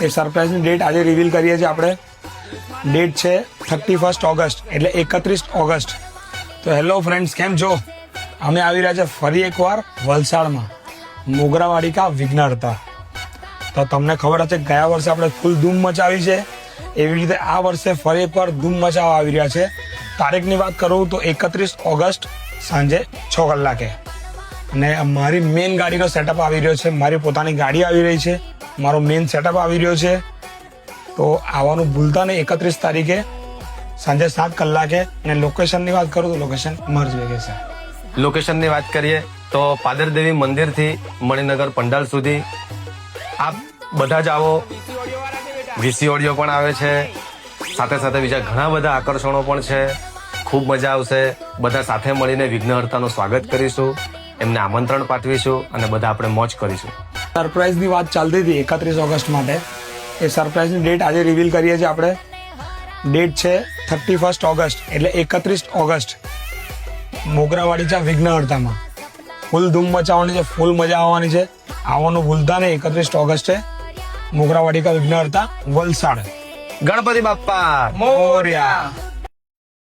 એ સરપ્રાઈઝની date આજે reveal કરીએ છીએ આપણે. ડેટ છે 31 ઓગસ્ટ એટલે 31 ઓગસ્ટ. તો હેલો ફ્રેન્ડ્સ, કેમ છો? અમે આવી રહ્યા છે ફરી એકવાર વલસાડમાં મોગરાવાડિકા વિઘ્નહર્તા. તો તમને ખબર હશે ગયા વર્ષે આપણે ફૂલ ધૂમ મચાવી છે, એવી રીતે આ વર્ષે ફરી એકવાર ધૂમ મચાવવા આવી રહ્યા છે. તારીખની વાત કરું તો 31 ઓગસ્ટ સાંજે 6 કલાકે. અને મારી મેઇન ગાડીનો સેટઅપ આવી રહ્યો છે, મારી પોતાની ગાડી આવી રહી છે, મારો મેઇન સેટઅપ આવી રહ્યો છે. તો આવવાનું ભૂલતા નહીં 31 તારીખે સાંજે 7 કલાકે. અને લોકેશનની વાત કરું તો લોકેશન મર્જ વેગે છે. લોકેશનની વાત કરીએ તો પાદરદેવી મંદિરથી મણિનગર પંડાલ સુધી આપ બધા જ આવો. વીસી ઓડિયો પણ આવે છે, સાથે સાથે બીજા ઘણા બધા આકર્ષણો પણ છે. ખૂબ મજા આવશે. બધા સાથે મળીને વિઘ્નહર્તાનું સ્વાગત કરીશું, એમને આમંત્રણ પાઠવીશું અને બધા આપણે મોજ કરીશું. સરપ્રાઈઝની વાત ચાલતી હતી 31 ઓગસ્ટ માટે. એ સરપ્રાઈઝની ડેટ આજે રિવીલ કરીએ છીએ આપણે. ડેટ છે 31 ઓગસ્ટ એટલે 31 ઓગસ્ટ મોગરાવાડિકા વિઘ્નહર્તામાં ફૂલ ધૂમ મચાવવાની છે, ફૂલ મજા આવવાની છે. આવવાનું ભૂલતા નહીં 31 ઓગસ્ટે મોગરાવાડિકા વિઘ્નહર્તા વલસાડ. ગણપતિ બાપ્પા મોર્યા.